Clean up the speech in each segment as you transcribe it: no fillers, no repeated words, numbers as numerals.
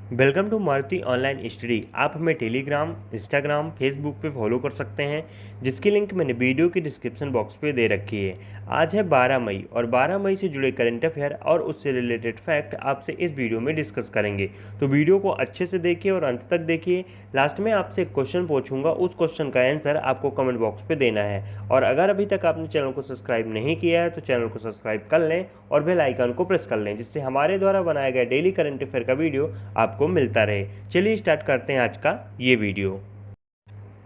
Welcome to Maruti online study. आप हमें Telegram, Instagram, Facebook पे फॉलो कर सकते हैं, जिसकी लिंक मैंने वीडियो के डिस्क्रिप्शन बॉक्स पे दे रखी है। आज है 12 मई और 12 मई से जुड़े करंट अफेयर और उससे रिलेटेड फैक्ट आपसे इस वीडियो में डिस्कस करेंगे। तो वीडियो को अच्छे से देखिए और अंत तक देखिए। लास्ट में आपसे एक क्वेश्चन पूछूंगा, उस क्वेश्चन का आंसर आपको कमेंट बॉक्स पर देना है। और अगर अभी तक आपने चैनल को सब्सक्राइब नहीं किया है तो चैनल को सब्सक्राइब कर लें और बेल आइकन को प्रेस कर लें, जिससे हमारे द्वारा बनाया गया डेली करंट अफेयर का वीडियो आपको मिलता रहे। चलिए स्टार्ट करते हैं आज का ये वीडियो।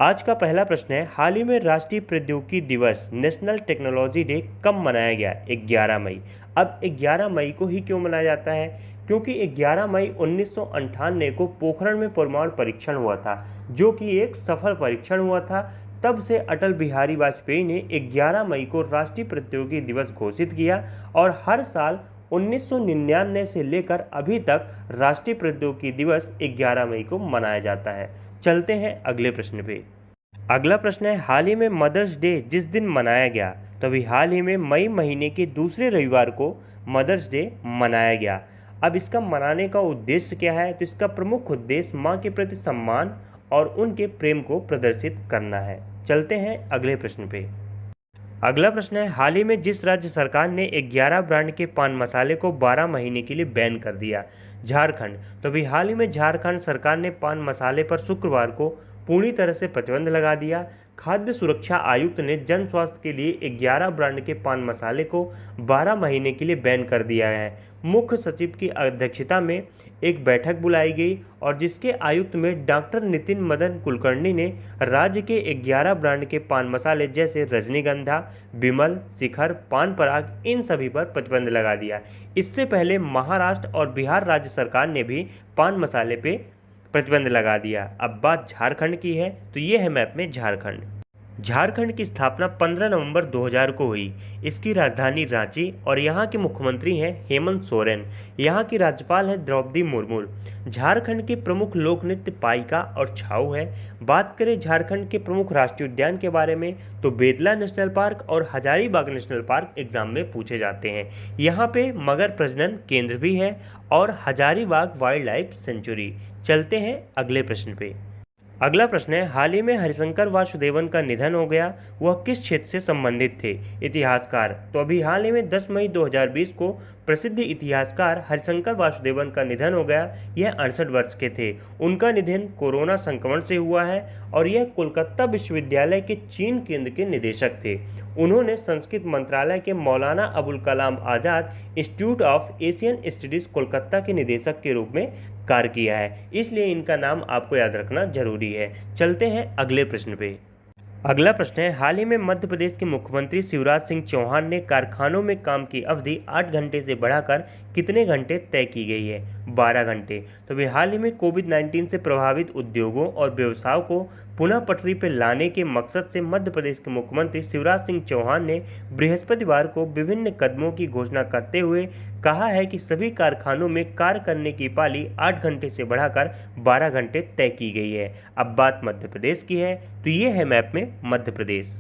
आज का पहला प्रश्न है, हाल ही में राष्ट्रीय प्रौद्योगिकी दिवस नेशनल टेक्नोलॉजी डे कब मनाया गया? 11 मई। अब 11 मई को ही क्यों मनाया जाता है? क्योंकि 11 मई 1998 को पोखरण में परमाणु परीक्षण हुआ था, जो कि एक सफल परीक्षण हुआ था। तब से अटल बिहारी वाजपेयी ने 11 मई को राष्ट्रीय प्रौद्योगिकी दिवस घोषित किया और हर साल 1999 से लेकर अभी तक राष्ट्रीय प्रौद्योगिकी दिवस 11 मई को मनाया जाता है। चलते हैं अगले प्रश्न पे। अगला प्रश्न है, हाल ही में मदर्स डे जिस दिन मनाया गया, तो अभी हाल ही में मई महीने के दूसरे रविवार को मदर्स डे मनाया गया। अब इसका मनाने का उद्देश्य क्या है? तो इसका प्रमुख उद्देश्य माँ के प्रति सम्मान और उनके प्रेम को प्रदर्शित करना है। चलते हैं अगले प्रश्न पे। अगला प्रश्न है, हाल ही में जिस राज्य सरकार ने 11 ब्रांड के पान मसाले को 12 महीने के लिए बैन कर दिया? झारखंड। तो अभी हाल ही में झारखंड सरकार ने पान मसाले पर शुक्रवार को पूरी तरह से प्रतिबंध लगा दिया। खाद्य सुरक्षा आयुक्त ने जन स्वास्थ्य के लिए 11 ब्रांड के पान मसाले को 12 महीने के लिए बैन कर दिया है। मुख्य सचिव की अध्यक्षता में एक बैठक बुलाई गई और जिसके आयुक्त में डॉक्टर नितिन मदन कुलकर्णी ने राज्य के 11 ब्रांड के पान मसाले जैसे रजनीगंधा, विमल, शिखर, पान पराग, इन सभी पर प्रतिबंध लगा दिया। इससे पहले महाराष्ट्र और बिहार राज्य सरकार ने भी पान मसाले पे प्रतिबंध लगा दिया। अब बात झारखंड की है, तो ये है मैप में झारखंड। झारखंड की स्थापना 15 नवंबर 2000 को हुई। इसकी राजधानी रांची और यहाँ के मुख्यमंत्री हैं हेमंत सोरेन। यहाँ की राज्यपाल हैं द्रौपदी मुर्मू। झारखंड के प्रमुख लोक नृत्य पाइका और छाऊ है। बात करें झारखंड के प्रमुख राष्ट्रीय उद्यान के बारे में, तो बेतला नेशनल पार्क और हजारीबाग नेशनल पार्क एग्जाम में पूछे जाते हैं। यहाँ पे मगर प्रजनन केंद्र भी है और हजारीबाग वाइल्ड लाइफ सेंचुरी। चलते हैं अगले प्रश्न पे। अगला प्रश्न है, हाल ही में हरिशंकर वासुदेवन का निधन हो गया, वह किस क्षेत्र से संबंधित थे? इतिहासकार। तो अभी हाल ही में 10 मई 2020 को प्रसिद्ध इतिहासकार हरिशंकर वासुदेवन का निधन हो गया। यह 68 वर्ष के थे। उनका निधन कोरोना संक्रमण से हुआ है और यह कोलकाता विश्वविद्यालय के चीन केंद्र के निदेशक थे। उन्होंने संस्कृत मंत्रालय के Maulana Abul Kalam Azad institute of Asian studies Kolkata के निदेशक के रूप में कार्य किया है, इसलिए इनका नाम आपको याद रखना जरूरी है। चलते हैं अगले प्रश्न पे। अगला प्रश्न है, हाल ही में मध्य प्रदेश के मुख्यमंत्री शिवराज सिंह चौहान ने कारखानों में काम की अवधि 8 घंटे से बढ़ाकर कितने घंटे तय की गई है? 12 घंटे। तो वे हाल ही में कोविड-19 से प्रभावित उद्योगों और व्यवसायों को पुनः पटरी पर लाने के मकसद से मध्य प्रदेश के मुख्यमंत्री शिवराज सिंह चौहान ने बृहस्पतिवार को विभिन्न कदमों की घोषणा करते हुए कहा है कि सभी कारखानों में कार्य करने की पाली 8 घंटे से बढ़ाकर 12 घंटे तय की गई है। अब बात मध्य प्रदेश की है, तो ये है मैप में मध्य प्रदेश।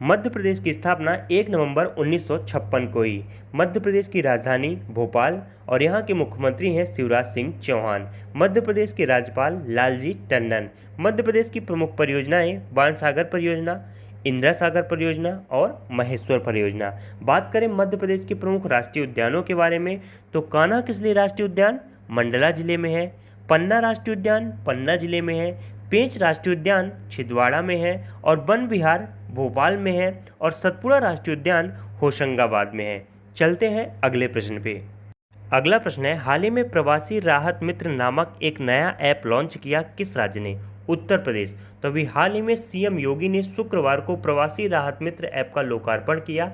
मध्य प्रदेश की स्थापना 1 नवंबर 1956 को हुई। मध्य प्रदेश की राजधानी भोपाल और यहाँ के मुख्यमंत्री हैं शिवराज सिंह चौहान। मध्य प्रदेश के राज्यपाल लालजी टंडन। मध्य प्रदेश की प्रमुख परियोजनाएं बाणसागर परियोजना, इंदिरा सागर परियोजना और महेश्वर परियोजना। बात करें मध्य प्रदेश के प्रमुख राष्ट्रीय उद्यानों के बारे में, तो कान्हा किसली राष्ट्रीय उद्यान मंडला जिले में है, पन्ना राष्ट्रीय उद्यान पन्ना जिले में है, पेंच राष्ट्रीय उद्यान छिंदवाड़ा में है और वन विहार भोपाल में है और सतपुड़ा राष्ट्रीय उद्यान होशंगाबाद में है। चलते हैं अगले प्रश्न पे। अगला प्रश्न है, हाल ही में प्रवासी राहत मित्र नामक एक नया ऐप लॉन्च किया, किस राज्य ने? उत्तर प्रदेश। तो अभी हाल ही में सीएम योगी ने शुक्रवार को प्रवासी राहत मित्र ऐप का लोकार्पण किया।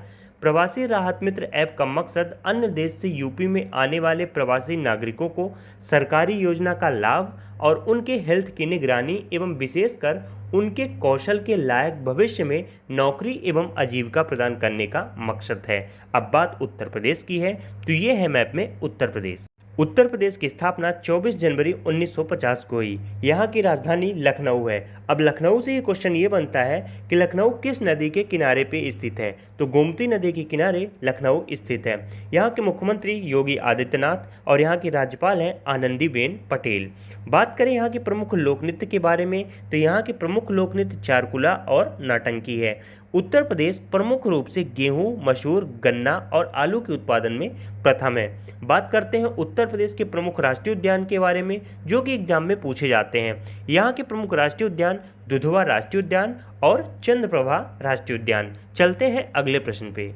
प्रवासी राहत मित्र ऐप का मकसद अन्य देश से यूपी में आने वाले प्रवासी नागरिकों को सरकारी योजना का लाभ और उनके हेल्थ की निगरानी एवं विशेषकर उनके कौशल के लायक भविष्य में नौकरी एवं आजीविका प्रदान करने का मकसद है। अब बात उत्तर प्रदेश की है, तो ये है मैप में उत्तर प्रदेश। उत्तर प्रदेश की स्थापना 24 जनवरी 1950 को हुई। यहाँ की राजधानी लखनऊ है। अब लखनऊ से ये क्वेश्चन ये बनता है कि लखनऊ किस नदी के किनारे पे स्थित है, तो गोमती नदी के किनारे लखनऊ स्थित है। यहाँ के मुख्यमंत्री योगी आदित्यनाथ और यहाँ की राज्यपाल हैं आनंदीबेन पटेल। बात करें यहाँ के प्रमुख लोक नृत्य के बारे में, तो यहाँ के प्रमुख लोक नृत्य चारकुला और नाटंकी है। उत्तर प्रदेश प्रमुख रूप से गेहूं, मसूर, गन्ना और आलू के उत्पादन में प्रथम है। बात करते हैं उत्तर प्रदेश के प्रमुख राष्ट्रीय उद्यान के बारे में, जो कि एग्जाम में पूछे जाते हैं। यहाँ के प्रमुख राष्ट्रीय उद्यान दुधवा राष्ट्रीय उद्यान और चंद्रप्रभा राष्ट्रीय उद्यान। चलते हैं अगले प्रश्न पे।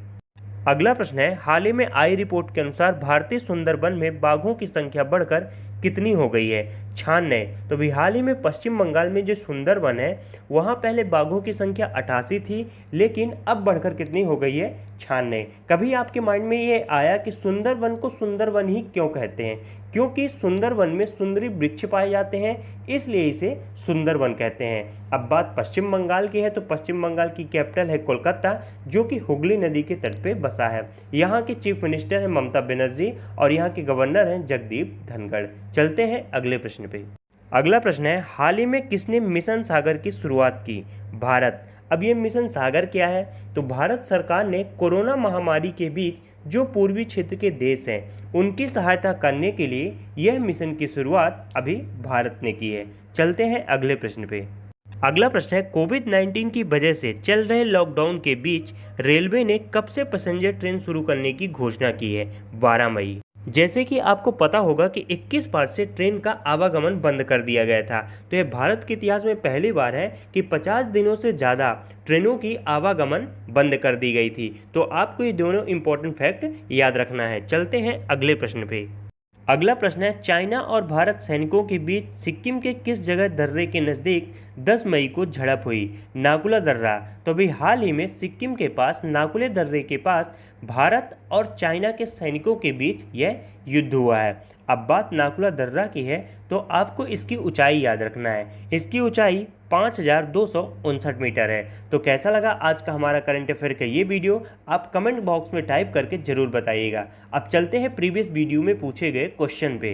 अगला प्रश्न है, हाल ही में आई रिपोर्ट के अनुसार भारतीय सुंदरबन में बाघों की संख्या बढ़कर कितनी हो गई है? 96। तो भी हाल ही में पश्चिम बंगाल में जो सुंदरबन है वहाँ पहले बाघों की संख्या 88 थी, लेकिन अब बढ़कर कितनी हो गई है? 96। कभी आपके माइंड में ये आया कि सुंदरबन को सुंदरबन ही क्यों कहते हैं? क्योंकि सुंदरबन में सुंदरी वृक्ष पाए जाते हैं, इसलिए इसे सुंदरबन कहते हैं। अब बात पश्चिम बंगाल की है, तो पश्चिम बंगाल की कैपिटल है कोलकाता, जो कि हुगली नदी के तट पे बसा है। यहाँ के चीफ मिनिस्टर हैं ममता बनर्जी और यहाँ के गवर्नर हैं जगदीप धनखड़। चलते हैं अगले प्रश्न पे। अगला प्रश्न है, हाल ही में किसने मिशन सागर की शुरुआत की? भारत। अब ये मिशन सागर क्या है? तो भारत सरकार ने कोरोना महामारी के बीच जो पूर्वी क्षेत्र के देश हैं उनकी सहायता करने के लिए यह मिशन की शुरुआत अभी भारत ने की है। चलते हैं अगले प्रश्न पे। अगला प्रश्न है, कोविड-19 की वजह से चल रहे लॉकडाउन के बीच रेलवे ने कब से पैसेंजर ट्रेन शुरू करने की घोषणा की है? 12 मई। जैसे कि आपको पता होगा कि 21 मार्च से ट्रेन का आवागमन बंद कर दिया गया था, तो यह भारत के इतिहास में पहली बार है कि 50 दिनों से ज़्यादा ट्रेनों की आवागमन बंद कर दी गई थी। तो आपको ये दोनों इंपॉर्टेंट फैक्ट याद रखना है। चलते हैं अगले प्रश्न पे। अगला प्रश्न है, चाइना और भारत सैनिकों के बीच सिक्किम के किस जगह दर्रे के नज़दीक 10 मई को झड़प हुई? नाकुला दर्रा। तो अभी हाल ही में सिक्किम के पास नाकुले दर्रे के पास भारत और चाइना के सैनिकों के बीच यह युद्ध हुआ है। अब बात नाकुला दर्रा की है, तो आपको इसकी ऊंचाई याद रखना है। इसकी ऊंचाई 5259 मीटर है। तो कैसा लगा आज का हमारा करंट अफेयर का ये वीडियो, आप कमेंट बॉक्स में टाइप करके जरूर बताइएगा। अब चलते हैं प्रीवियस वीडियो में पूछे गए क्वेश्चन पे।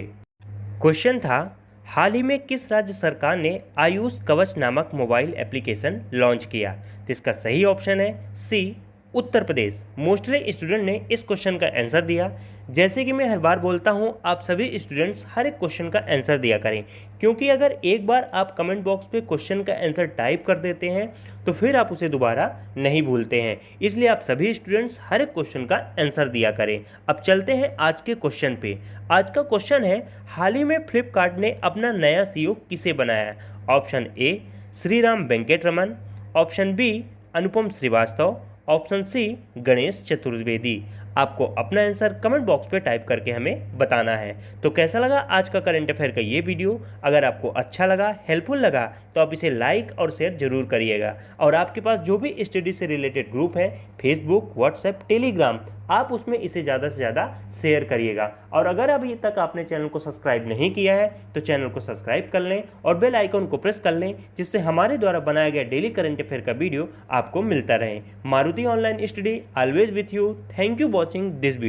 क्वेश्चन था, हाल ही में किस राज्य सरकार ने आयुष कवच नामक मोबाइल एप्लीकेशन लॉन्च किया? तो इसका सही ऑप्शन है सी, उत्तर प्रदेश। मोस्टली स्टूडेंट ने इस क्वेश्चन का आंसर दिया। जैसे कि मैं हर बार बोलता हूं, आप सभी स्टूडेंट्स हर एक क्वेश्चन का आंसर दिया करें, क्योंकि अगर एक बार आप कमेंट बॉक्स पे क्वेश्चन का आंसर टाइप कर देते हैं तो फिर आप उसे दोबारा नहीं भूलते हैं। इसलिए आप सभी स्टूडेंट्स हर एक क्वेश्चन का आंसर दिया करें। अब चलते हैं आज के क्वेश्चन पे। आज का क्वेश्चन है, हाल ही में फ्लिपकार्ट ने अपना नया सीईओ किसे बनाया? Option A Shriram Venkataraman, option B Anupam Srivastava, option C Ganesh Chaturvedi. आपको अपना आंसर कमेंट बॉक्स पे टाइप करके हमें बताना है। तो कैसा लगा आज का करंट अफेयर का ये वीडियो? अगर आपको अच्छा लगा, हेल्पफुल लगा, तो आप इसे लाइक और शेयर जरूर करिएगा। और आपके पास जो भी स्टडी से रिलेटेड ग्रुप है, फेसबुक, व्हाट्सएप, टेलीग्राम, आप उसमें इसे ज़्यादा से ज़्यादा शेयर करिएगा। और अगर अभी तक आपने चैनल को सब्सक्राइब नहीं किया है तो चैनल को सब्सक्राइब कर लें और बेल आइकन को प्रेस कर लें, जिससे हमारे द्वारा बनाया गया डेली करंट अफेयर का वीडियो आपको मिलता रहे। Maruti online study always with you. Thank you watching this video.